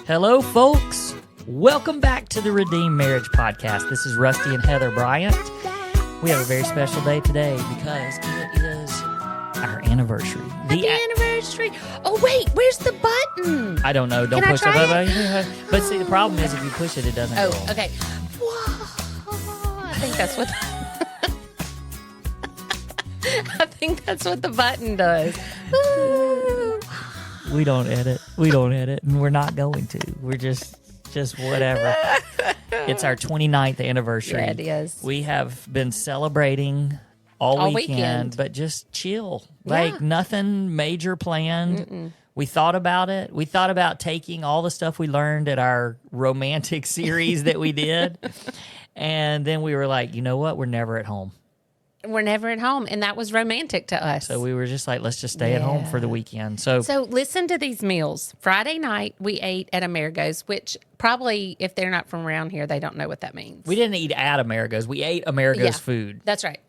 Hello, folks. Welcome back to the Redeemed Marriage Podcast. This is Rusty and Heather Bryant. We have a very special day today because it is our anniversary. The anniversary. Oh, wait, where's the button? I don't know. Don't Can I push try it. But see, the problem is if you push it, it doesn't go. Oh, okay. Whoa. I think that's what... I think that's what the button does. Woo. We don't edit, and we're not going to. We're just whatever. It's our 29th anniversary. Yeah, it is. We have been celebrating all weekend, but just chill. Like nothing major planned. Mm-mm. We thought about it. We thought about taking all the stuff we learned at our romantic series that we did. And then we were like, you know what? We're never at home. We're never at home, and that was romantic to us. So we were just like, let's just stay at home for the weekend. So listen to these meals. Friday night, we ate at Amerigo's, which probably, if they're not from around here, they don't know what that means. We didn't eat at Amerigo's. We ate Amerigo's food. That's right.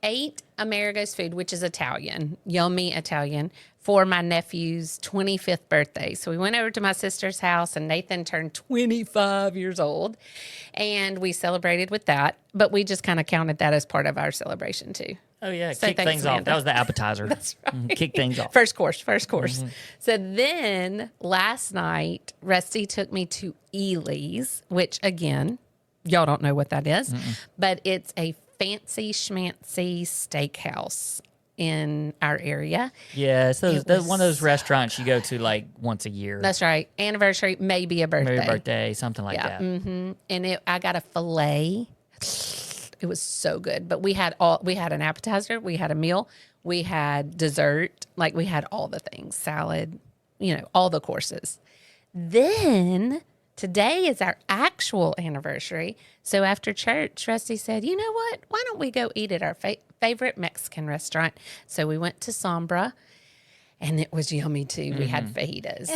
Ate Amerigo's food, which is Italian, yummy Italian, for my nephew's 25th birthday. So we went over to my sister's house, and Nathan turned 25 years old, and we celebrated with that. But we just kind of counted that as part of our celebration, too. Oh, yeah. So kick things off. That was the appetizer. That's right. Kick things off. First course. Mm-hmm. So then last night, Rusty took me to Ely's, which, again, y'all don't know what that is, but it's a fancy schmancy steakhouse in our area. Yeah, it's one of those restaurants you go to like once a year. That's right. Anniversary, maybe a birthday. Maybe a birthday, something like that. Mm-hmm. And I got a filet. It was so good. But we had an appetizer, we had a meal, we had dessert, like we had all the things, salad, all the courses. Then today is our actual anniversary. So after church, Rusty said, you know what? Why don't we go eat at our favorite Mexican restaurant? So we went to Sombra, and it was yummy too. We had fajitas.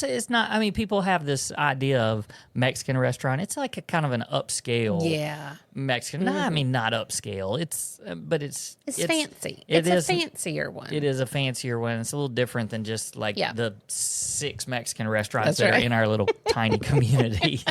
It's not, I mean, people have this idea of Mexican restaurant. It's like a kind of an upscale Mexican. No, I mean, not upscale. It's fancy. It's a fancier one. It is a fancier one. It's a little different than just like the 6 Mexican restaurants That's that right. are in our little tiny community.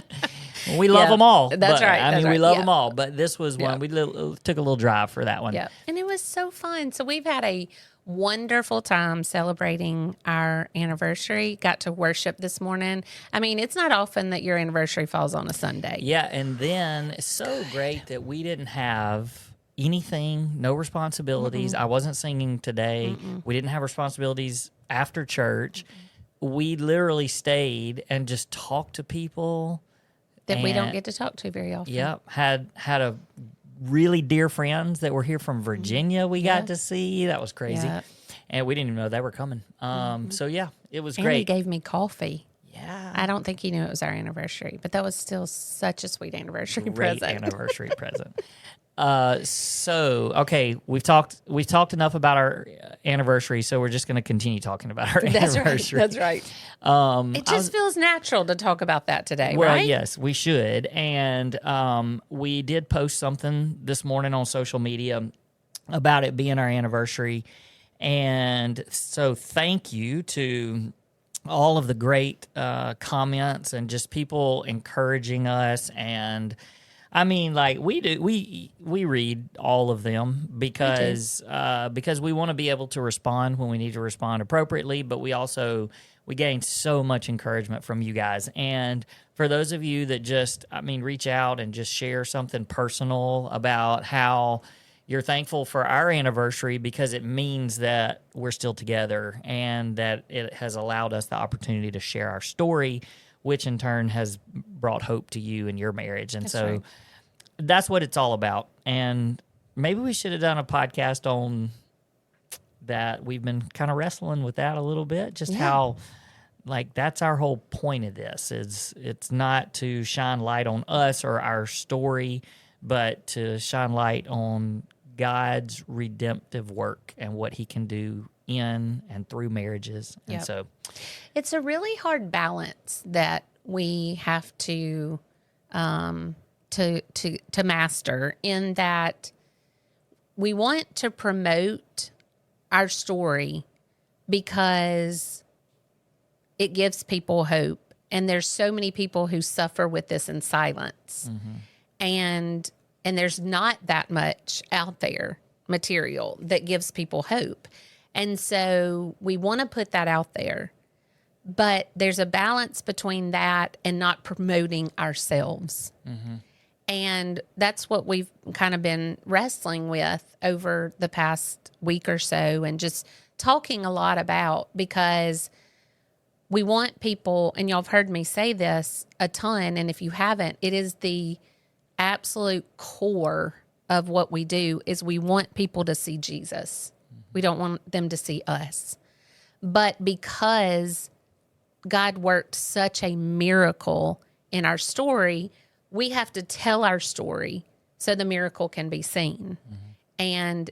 We love them all. That's right. I mean, we love them all. But this was one, we took a little drive for that one. Yeah. And it was so fun. So we've had a wonderful time celebrating our anniversary. Got to worship this morning. I mean, it's not often that your anniversary falls on a Sunday. Yeah, and then it's so great that we didn't have anything, no responsibilities. I wasn't singing today. We didn't have responsibilities after church. We literally stayed and just talked to people That we don't get to talk to very often. Yep, had a really dear friends that were here from Virginia we got to see. That was crazy. Yeah. And we didn't even know they were coming. So, yeah, it was And great. he gave me coffee. Yeah. I don't think he knew it was our anniversary, but that was still such a sweet anniversary Great present. anniversary present. So, okay, we've talked enough about our anniversary, so we're just going to continue talking about our anniversary. That's right. It just feels natural to talk about that today, Well, right? yes, we should. And we did post something this morning on social media about it being our anniversary. And so thank you to all of the great comments and just people encouraging us. And I mean, like we read all of them because we want to be able to respond when we need to respond appropriately, but we gained so much encouragement from you guys. And for those of you that just, reach out and just share something personal about how you're thankful for our anniversary because it means that we're still together and that it has allowed us the opportunity to share our story, which in turn has brought hope to you and your marriage. And that's what it's all about. And maybe we should have done a podcast on that. We've been kind of wrestling with that a little bit, just how, like, that's our whole point of this. It's not to shine light on us or our story, but to shine light on God's redemptive work and what he can do in and through marriages. And so it's a really hard balance that we have to master, in that we want to promote our story because it gives people hope And there's so many people who suffer with this in silence. And there's not that much out there material that gives people hope. And so we want to put that out there. But there's a balance between that and not promoting ourselves. And that's what we've kind of been wrestling with over the past week or so, and just talking a lot about, because we want people, and y'all have heard me say this a ton, and if you haven't, it is the absolute core of what we do, is we want people to see Jesus. We don't want them to see us. But because God worked such a miracle in our story, we have to tell our story so the miracle can be seen. And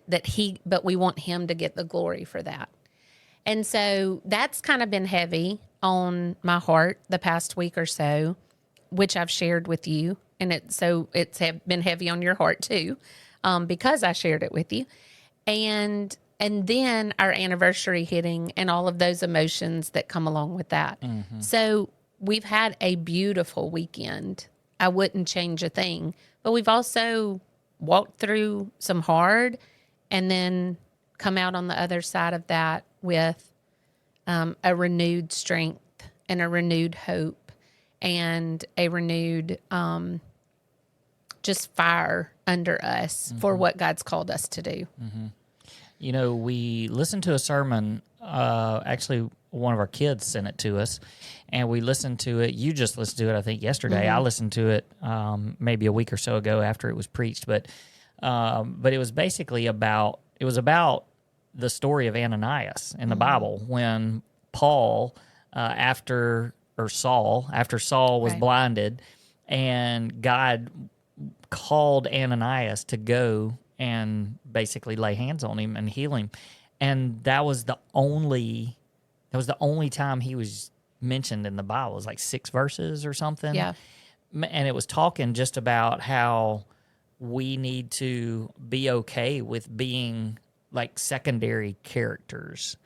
but we want him to get the glory for that. And so that's kind of been heavy on my heart the past week or so, which I've shared with you. And it's been heavy on your heart too, because I shared it with you. And then our anniversary hitting and all of those emotions that come along with that. So we've had a beautiful weekend. I wouldn't change a thing, but we've also walked through some hard, and then come out on the other side of that with a renewed strength and a renewed hope and a renewed just fire under us for what God's called us to do. You know, we listened to a sermon, actually one of our kids sent it to us, and we listened to it. You just listened to it, I think, yesterday. I listened to it maybe a week or so ago after it was preached, but it was basically about the story of Ananias in the Bible, when Saul was blinded, and God called Ananias to go and basically lay hands on him and heal him. And that was the only time he was mentioned in the Bible. It was like 6 verses or something. Yeah. And it was talking just about how we need to be okay with being like secondary characters.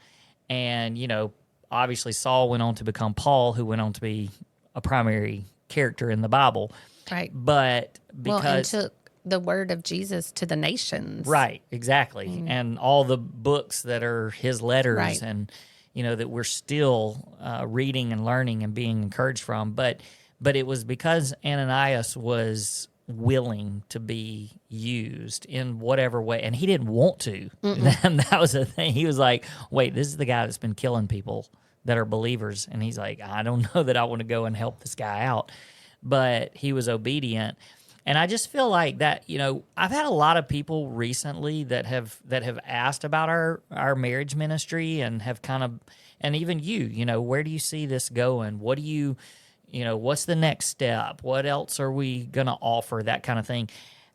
And, you know, obviously Saul went on to become Paul, who went on to be a primary character in the Bible. Right. But because... and took the word of Jesus to the nations. Right, exactly. And all the books that are his letters, and, you know, that we're still reading and learning and being encouraged from. But it was because Ananias was willing to be used in whatever way, and he didn't want to. And that was the thing. He was like, wait, this is the guy that's been killing people that are believers. And he's like, I don't know that I want to go and help this guy out. But he was obedient. And I just feel like that, you know, I've had a lot of people recently that have asked about our marriage ministry, and have kind of, and even you know, where do you see this going? What do you know, what's the next step? What else are we going to offer? That kind of thing.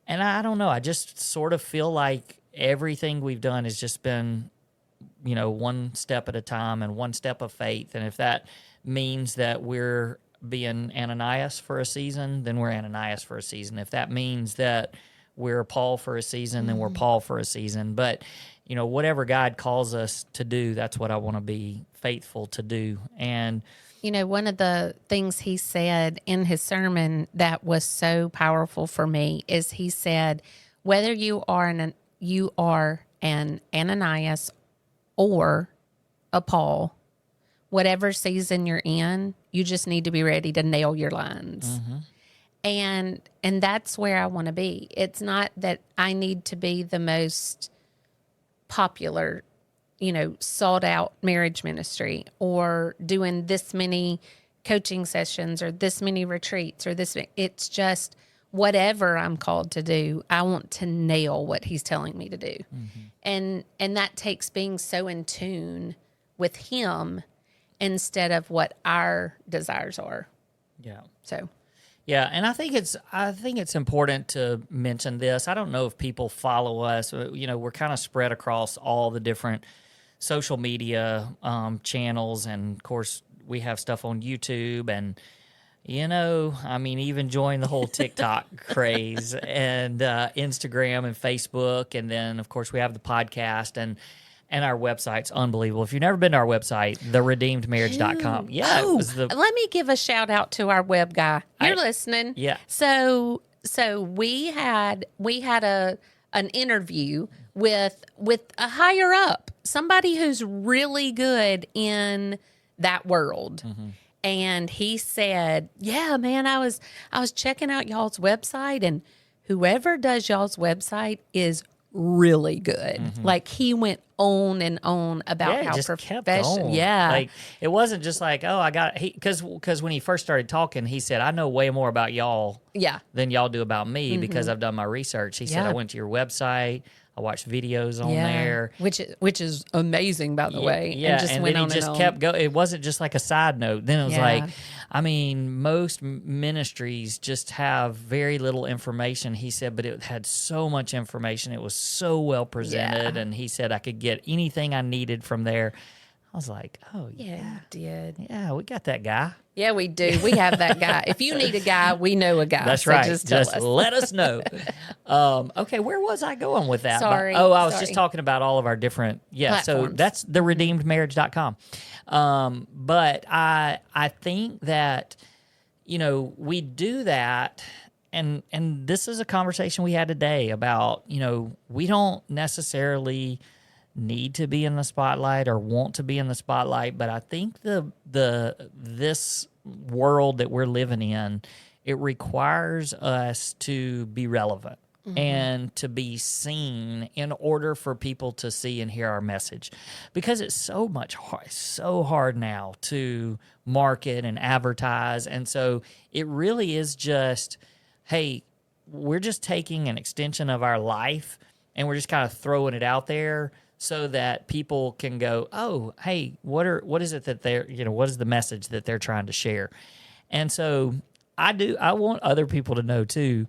And I don't know. I just sort of feel like everything we've done has just been, you know, one step at a time and one step of faith. And if that means that we're being Ananias for a season, then we're Ananias for a season. If that means that we're Paul for a season, then we're Paul for a season. But, you know, whatever God calls us to do, that's what I want to be faithful to do. And, you know, one of the things he said in his sermon that was so powerful for me is he said, whether you are an Ananias or a Paul, whatever season you're in, you just need to be ready to nail your lines. And that's where I want to be. It's not that I need to be the most popular, you know, sought out marriage ministry, or doing this many coaching sessions or this many retreats or this. It's just whatever I'm called to do, I want to nail what he's telling me to do. And that takes being so in tune with him instead of what our desires are. yeah. So, Yeah, and I think it's important to mention this. I don't know if people follow us. You know, we're kind of spread across all the different social media channels, and of course we have stuff on YouTube, and you know, I mean, even join the whole TikTok craze, and Instagram and Facebook, and then of course we have the podcast, and And our website's unbelievable. If you've never been to our website, theredeemedmarriage.com. Yeah, it was the let me give a shout out to our web guy. You're listening. Yeah. So we had an interview with a higher up, somebody who's really good in that world. And he said, "Yeah, man, I was checking out y'all's website, and whoever does y'all's website is really good." Like, he went on and on about how just kept professional. on. Yeah. Like, it wasn't just like, oh, I got, because when he first started talking, he said, I know way more about y'all Yeah. than y'all do about me because I've done my research. He said, Yeah. I went to your website, I watched videos on there. Which is amazing, by the way. Yeah, And just went then on he just and on. kept going. It wasn't just like a side note. Then it was Yeah. like, I mean, most ministries just have very little information, he said, but it had so much information. It was so well presented. Yeah. And he said I could get anything I needed from there. I was like, oh, Yeah, you did. yeah, we got that guy. Yeah, we do. We have that guy. If you need a guy, we know a guy. That's so right. Just tell us. Let us know. Okay, where was I going with that? Sorry. I was just talking about all of our different, so Platforms. that's theredeemedmarriage.com. But I think that, we do that, and this is a conversation we had today about, we don't necessarily need to be in the spotlight or want to be in the spotlight, but I think this world that we're living in, it requires us to be relevant and to be seen in order for people to see and hear our message, because it's so hard now to market and advertise. And so it really is just, hey, we're just taking an extension of our life and we're just kind of throwing it out there so that people can go, oh, hey, what is it that they're, what is the message that they're trying to share? And so I want other people to know too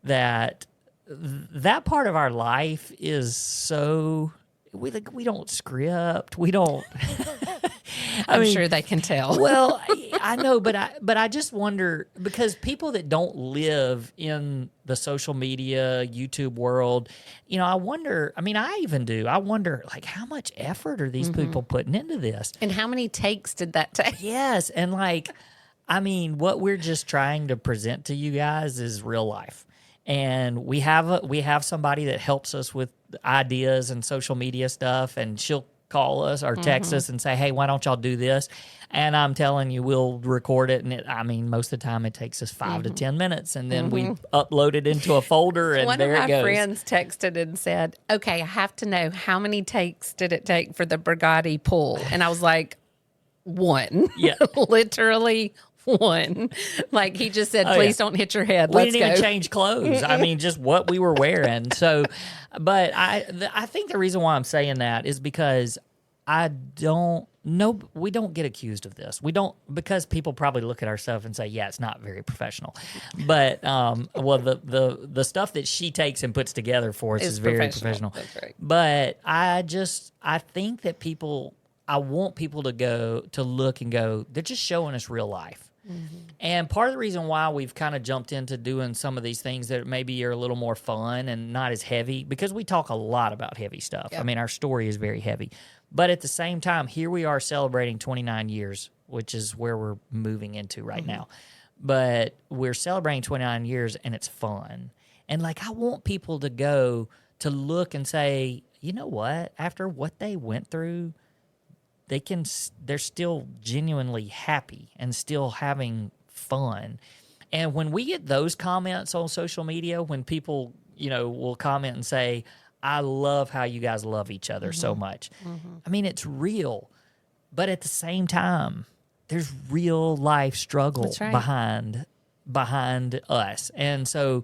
that that part of our life is so, we don't script, we don't. I'm sure they can tell. Well, I know, but I just wonder, because people that don't live in the social media, YouTube world, I wonder, I even do. I wonder, like, how much effort are these people putting into this? And how many takes did that take? Yes, and what we're just trying to present to you guys is real life. And we have somebody that helps us with ideas and social media stuff, and she'll call us or text us and say, hey, why don't y'all do this? And I'm telling you, we'll record it. And most of the time it takes us 5 to 10 minutes. And then we upload it into a folder and there it goes. One of my friends texted and said, okay, I have to know, how many takes did it take for the Brigatti pull? And I was like, 1. Yeah. Literally 1. Like, he just said, please don't hit your head. We Let's didn't go. even change clothes. Just what we were wearing. So, but I think the reason why I'm saying that is because we don't get accused of this. We don't, because people probably look at our stuff and say, yeah, it's not very professional. But, the stuff that she takes and puts together for us is very professional. That's right. But I think that I want people to look and go, they're just showing us real life. And part of the reason why we've kind of jumped into doing some of these things that maybe are a little more fun and not as heavy, because we talk a lot about heavy stuff. Yep. Our story is very heavy. But at the same time, here we are celebrating 29 years, which is where we're moving into right now. But we're celebrating 29 years, and it's fun. And, I want people to look and say, you know what? After what they went through, they're still genuinely happy and still having fun. And when we get those comments on social media, when people, will comment and say, I love how you guys love each other so much. It's real. But at the same time, there's real life struggle behind us. And so,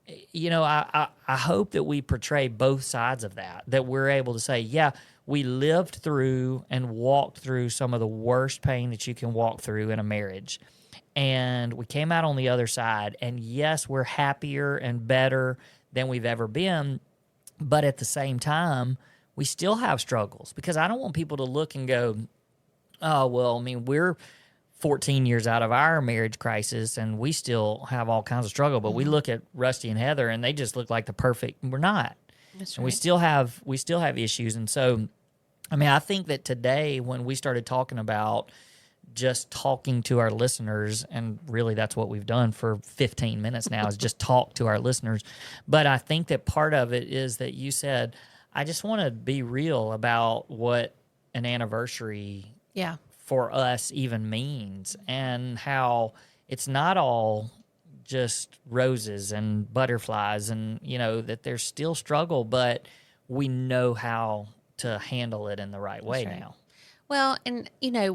I hope that we portray both sides of that we're able to say, yeah, we lived through and walked through some of the worst pain that you can walk through in a marriage. And we came out on the other side. And yes, we're happier and better than we've ever been. But at the same time, we still have struggles, because I don't want people to look and go, oh, well, we're 14 years out of our marriage crisis and we still have all kinds of struggle. But we look at Rusty and Heather and they just look like the perfect, we're not. That's And right. we still have issues. And so I mean, I think that today when we started talking about just talking to our listeners, and really that's what we've done for 15 minutes now is just talk to our listeners. But I think that part of it is that you said, I just want to be real about what an anniversary Yeah. for us even means, and how it's not all just roses and butterflies, and that there's still struggle, but we know how to handle it in the right way right. now. Well, and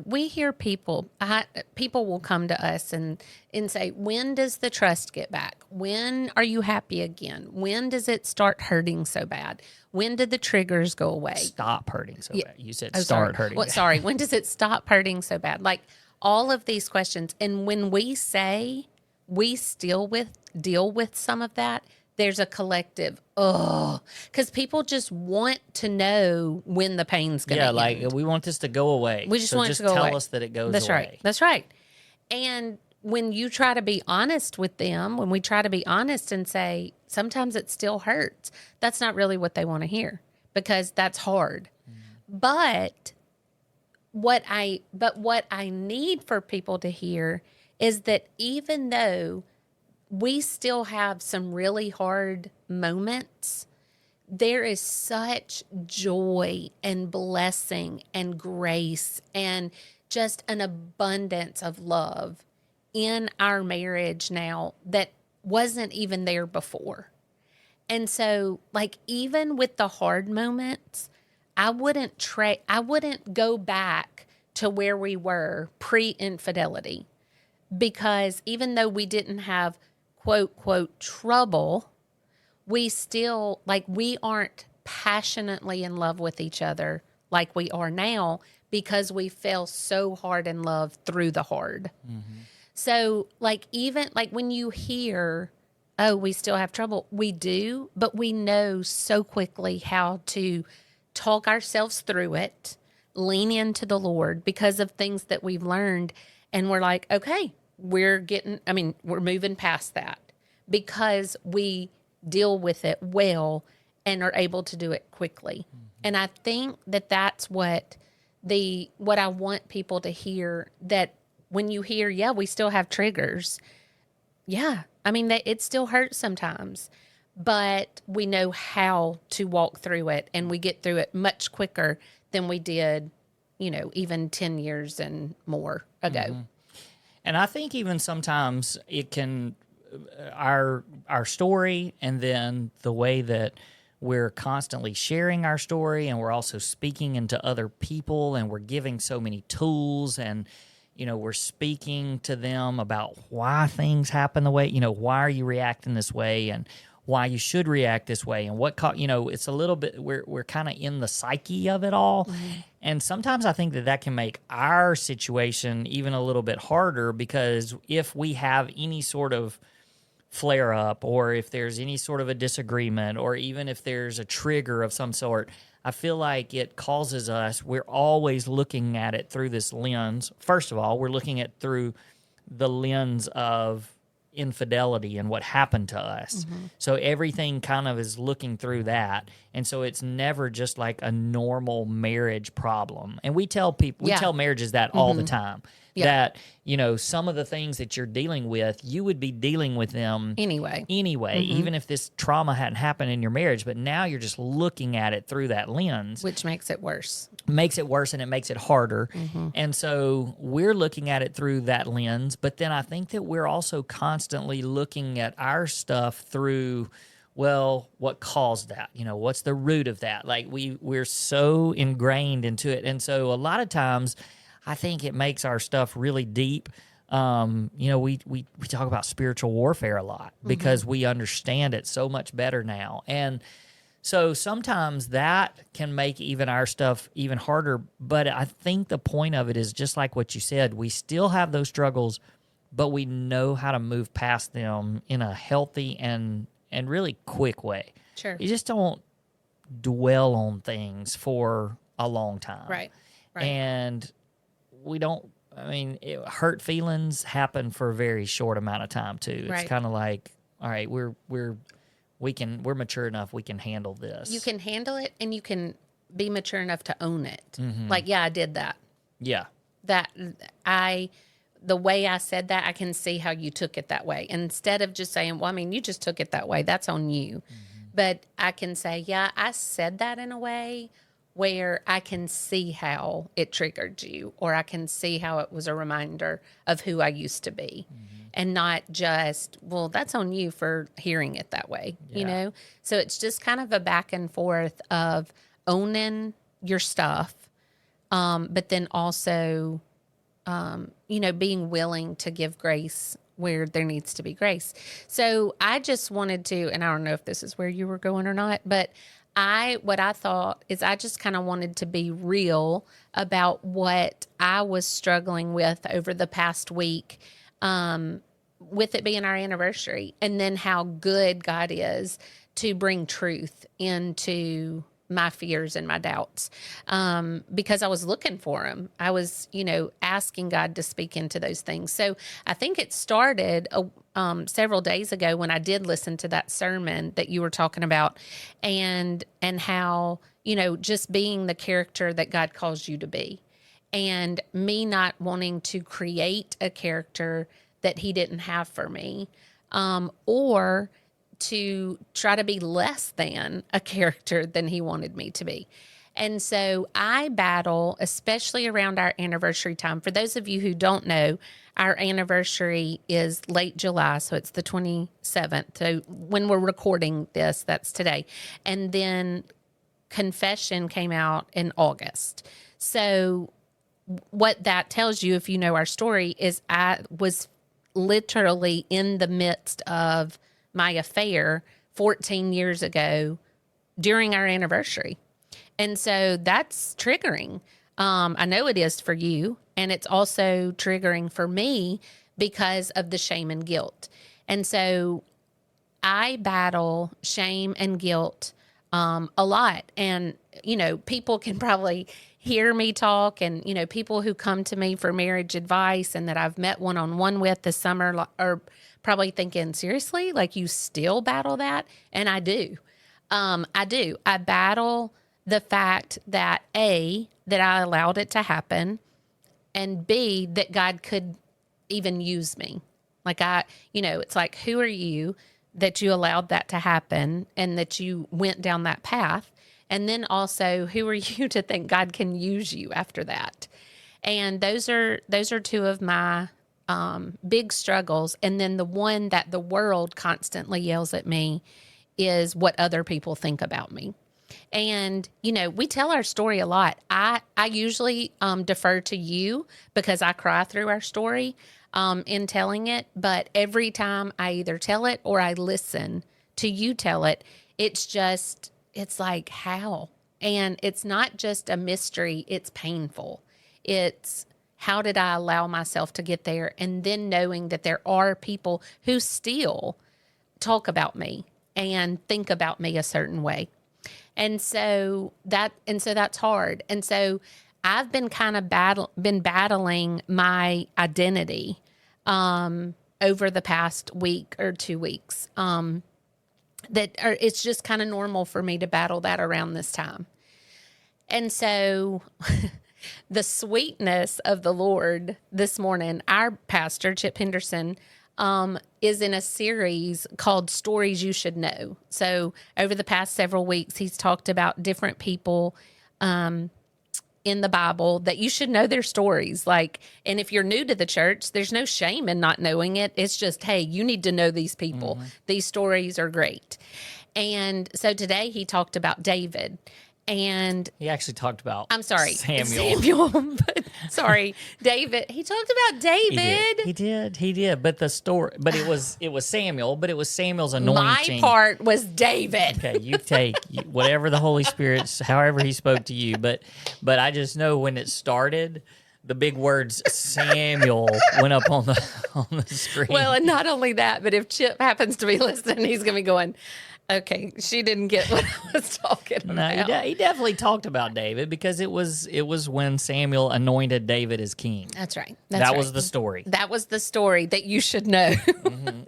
we hear people will come to us and say, when does the trust get back? When are you happy again? When does it start hurting so bad? When did the triggers go away? Stop hurting so bad. You said Oh, start sorry. hurting. Well, sorry. When does it stop hurting so bad? Like all of these questions. And when we say we still deal with some of that, there's a collective, because people just want to know when the pain's going to end. Like we want this to go away. We just want it to go away. Tell us that it goes That's away. Right. That's right. And when you try to be honest with them, when we try to be honest and say, sometimes it still hurts, that's not really what they want to hear, because that's hard. But what I need for people to hear is that even though we still have some really hard moments, there is such joy and blessing and grace and just an abundance of love in our marriage now that wasn't even there before. And so, like, even with the hard moments, I wouldn't go back to where we were pre-infidelity, because even though we didn't have quote, quote, trouble, we still, we aren't passionately in love with each other like we are now, because we fell so hard in love through the hard. Mm-hmm. So, even when you hear, oh, we still have trouble, we do, but we know so quickly how to talk ourselves through it, lean into the Lord because of things that we've learned. And we're like, okay, we're moving past that because we deal with it well and are able to do it quickly. Mm-hmm. And I think that that's what I want people to hear, that when you hear, yeah, we still have triggers. Yeah. It still hurts sometimes, but we know how to walk through it, and we get through it much quicker than we did, even 10 years and more ago. Mm-hmm. And I think even sometimes it can, our story, and then the way that we're constantly sharing our story, and we're also speaking into other people, and we're giving so many tools, and we're speaking to them about why things happen the way, why are you reacting this way, and why you should react this way, and what it's a little bit, we're kind of in the psyche of it all. Mm-hmm. And sometimes I think that can make our situation even a little bit harder, because if we have any sort of flare up, or if there's any sort of a disagreement, or even if there's a trigger of some sort, I feel like it causes us, we're always looking at it through this lens. First of all, we're looking at through the lens of infidelity and what happened to us. Mm-hmm. So everything kind of is looking through that. And so it's never just like a normal marriage problem. And we tell people, we tell marriages that mm-hmm. all the time. Yeah. That, some of the things that you're dealing with, you would be dealing with them anyway, mm-hmm. even if this trauma hadn't happened in your marriage. But now you're just looking at it through that lens. Which makes it worse. Makes it worse, and it makes it harder. Mm-hmm. And so we're looking at it through that lens. But then I think that we're also constantly looking at our stuff through, well, what caused that? What's the root of that? Like we're so ingrained into it. And so a lot of times I think it makes our stuff really deep. We talk about spiritual warfare a lot because mm-hmm. we understand it so much better now. And so sometimes that can make even our stuff even harder. But I think the point of it is just like what you said. We still have those struggles, but we know how to move past them in a healthy and really quick way. Sure. You just don't dwell on things for a long time. Right. And we don't, hurt feelings happen for a very short amount of time too. It's kind of like, all right, we're mature enough, we can handle this. You can handle it, and you can be mature enough to own it. Like, yeah, I did that. Yeah. That the way I said that, I can see how you took it that way. Instead of just saying, well, I mean, you just took it that way. That's on you. But I can say, yeah, I said that in a way where I can see how it triggered you, or I can see how it was a reminder of who I used to be. And not just, well, that's on you for hearing it that way, you know? So it's just kind of a back and forth of owning your stuff, but then also, being willing to give grace where there needs to be grace. So I just wanted to, and I don't know if this is where you were going or not, but what I thought is I just kind of wanted to be real about what I was struggling with over the past week, with it being our anniversary, and then how good God is to bring truth into my fears and my doubts, because I was looking for him. I was, asking God to speak into those things. So I think it started several days ago when I did listen to that sermon that you were talking about, and how, just being the character that God calls you to be, and me not wanting to create a character that he didn't have for me, or to try to be less than a character than he wanted me to be. And so I battle, especially around our anniversary time. For those of you who don't know, our anniversary is late July, so it's the 27th. So when we're recording this, that's today. And then confession came out in August. So what that tells you, if you know our story, is I was literally in the midst of my affair 14 years ago during our anniversary. And so that's triggering. I know it is for you. And it's also triggering for me because of the shame and guilt. And so I battle shame and guilt a lot. And, people can probably hear me talk, and, people who come to me for marriage advice and that I've met one-on-one with this summer are probably thinking, seriously, like you still battle that? And I do. I do. I battle the fact that A, that I allowed it to happen, and B, that God could even use me. Like it's like, who are you that you allowed that to happen and that you went down that path? And then also, who are you to think God can use you after that? And those are two of my big struggles. And then the one that the world constantly yells at me is what other people think about me. And, we tell our story a lot. I usually defer to you because I cry through our story in telling it. But every time I either tell it or I listen to you tell it, it's like, how? And it's not just a mystery, it's painful. It's, how did I allow myself to get there? And then knowing that there are people who still talk about me and think about me a certain way. And so that's hard. And so I've been kind of battling my identity over the past week or 2 weeks. It's just kind of normal for me to battle that around this time. And so the sweetness of the Lord this morning, our pastor, Chip Henderson, is in a series called Stories You Should Know. So over the past several weeks, he's talked about different people in the Bible that you should know their stories. And if you're new to the church, there's no shame in not knowing it. It's just, hey, you need to know these people. Mm-hmm. These stories are great. And so today he talked about David. And he actually talked about Samuel. But sorry, David. He talked about David. He did. But the story, but it was Samuel, but it was Samuel's anointing. My part was David. Okay, you take whatever the Holy Spirit, however he spoke to you. But I just know when it started, the big words Samuel went up on the screen. Well, and not only that, but if Chip happens to be listening, he's going to be going, Okay, she didn't get what I was talking No, about. he definitely talked about David because it was when Samuel anointed David as king. That's right. That was the story. That was the story that you should know.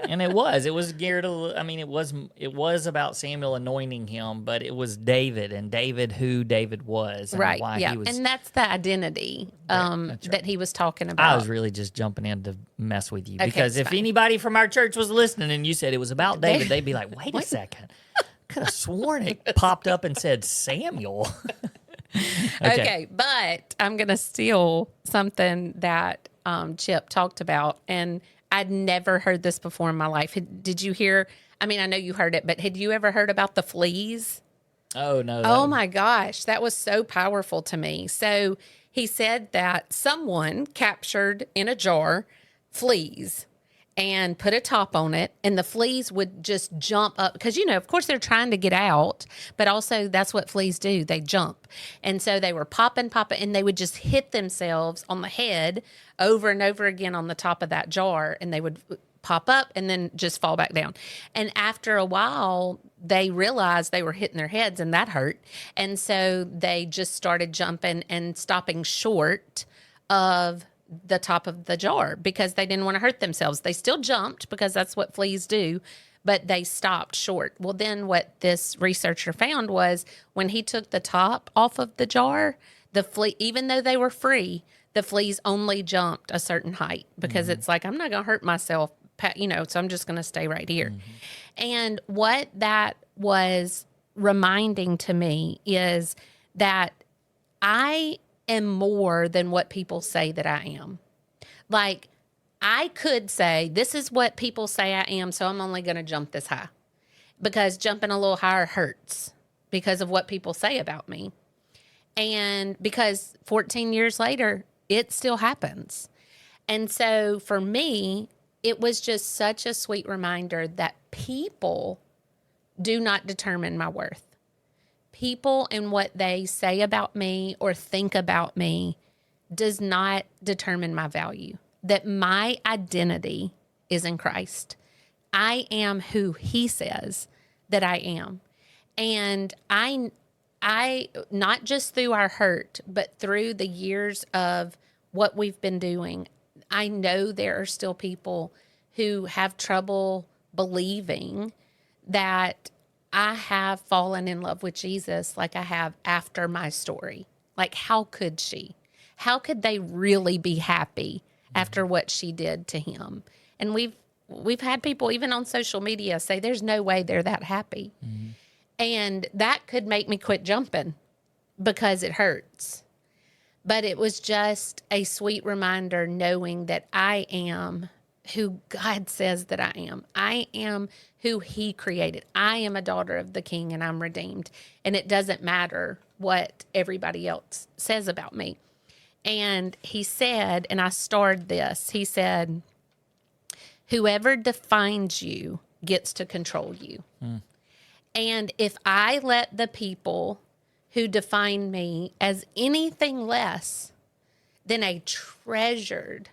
And it was geared I mean, it was about Samuel anointing him, but it was David and who David was and Right. why Yeah. he was. And that's the identity that's right. that he was talking about. I was really just jumping in to mess with you Okay, because it's if fine. anybody from our church was listening and you said it was about David, they'd be like, "Wait a second, could have sworn it popped up and said Samuel." Okay, but I'm going to steal something that Chip talked about, and I'd never heard this before in my life. Did you hear? I mean, I know you heard it, but had you ever heard about the fleas? Oh no! Oh my gosh, that was so powerful to me. So he said that someone captured in a jar fleas and put a top on it, and the fleas would just jump up because, of course, they're trying to get out, but also that's what fleas do. They jump. And so they were popping, and they would just hit themselves on the head over and over again on the top of that jar, and they would pop up and then just fall back down. And after a while, they realized they were hitting their heads and that hurt. And so they just started jumping and stopping short of the top of the jar because they didn't want to hurt themselves. They still jumped because that's what fleas do, but they stopped short. Well, then what this researcher found was when he took the top off of the jar, the flea, even though they were free, the fleas only jumped a certain height because it's like, I'm not going to hurt myself, so I'm just going to stay right here. And what that was reminding to me is that I am more than what people say that I am. Like, I could say, this is what people say I am, so I'm only going to jump this high. Because jumping a little higher hurts because of what people say about me. And because 14 years later, it still happens. And so for me, it was just such a sweet reminder that people do not determine my worth. People and what they say about me or think about me does not determine my value. That my identity is in Christ. I am who he says that I am. And I not just through our hurt, but through the years of what we've been doing, I know there are still people who have trouble believing that I have fallen in love with Jesus like I have after my story. Like, how could she? How could they really be happy after what she did to him? And we've had people even on social media say there's no way they're that happy. Mm-hmm. And that could make me quit jumping because it hurts. But it was just a sweet reminder knowing that I am who God says that I am. I am who he created. I am a daughter of the King and I'm redeemed. And it doesn't matter what everybody else says about me. And he said, and I starred this, he said, whoever defines you gets to control you. Mm. And if I let the people who define me as anything less than a treasured,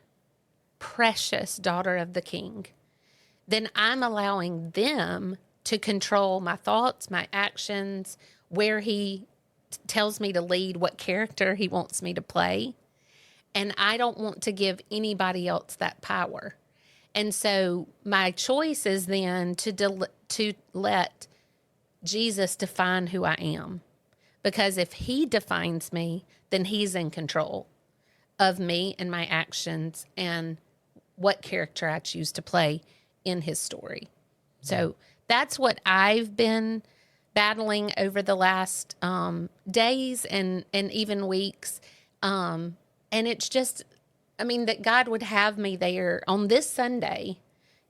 precious daughter of the King, then I'm allowing them to control my thoughts, my actions, where he tells me to lead, what character he wants me to play. And I don't want to give anybody else that power. And so my choice is then to let Jesus define who I am. Because if he defines me, then he's in control of me and my actions and what character I choose to play in his story. So that's what I've been battling over the last days and even weeks. And it's just, that God would have me there on this Sunday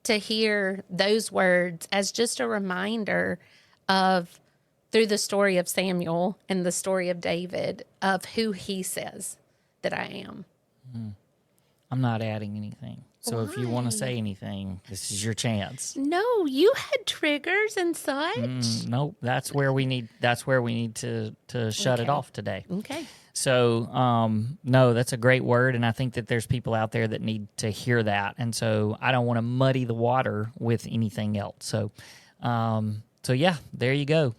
to hear those words as just a reminder of, through the story of Samuel and the story of David, of who he says that I am. I'm not adding anything. So Why? If you want to say anything, this is your chance. No, you had triggers and such. Nope. That's where we need to shut it off today. Okay. So, no, that's a great word. And I think that there's people out there that need to hear that. And so I don't want to muddy the water with anything else. So, yeah, there you go.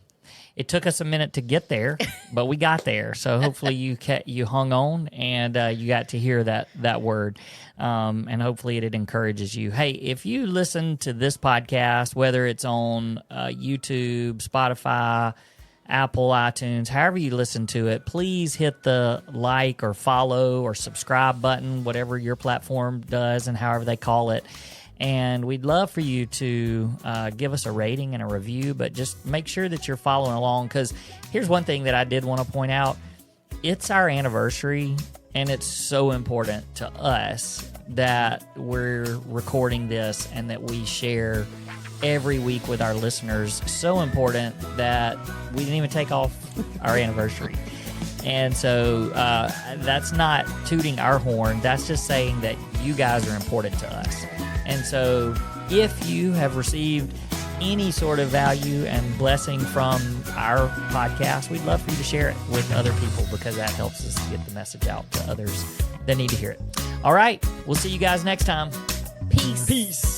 It took us a minute to get there, but we got there. So hopefully you hung on and you got to hear that word, and hopefully it encourages you. Hey, if you listen to this podcast, whether it's on YouTube, Spotify, Apple, iTunes, however you listen to it, please hit the like or follow or subscribe button, whatever your platform does and however they call it. And we'd love for you to give us a rating and a review, but just make sure that you're following along, because here's one thing that I did want to point out. It's our anniversary, and it's so important to us that we're recording this and that we share every week with our listeners. So important that we didn't even take off our anniversary. And so that's not tooting our horn. That's just saying that you guys are important to us. And so if you have received any sort of value and blessing from our podcast, we'd love for you to share it with other people, because that helps us get the message out to others that need to hear it. All right. We'll see you guys next time. Peace. Peace.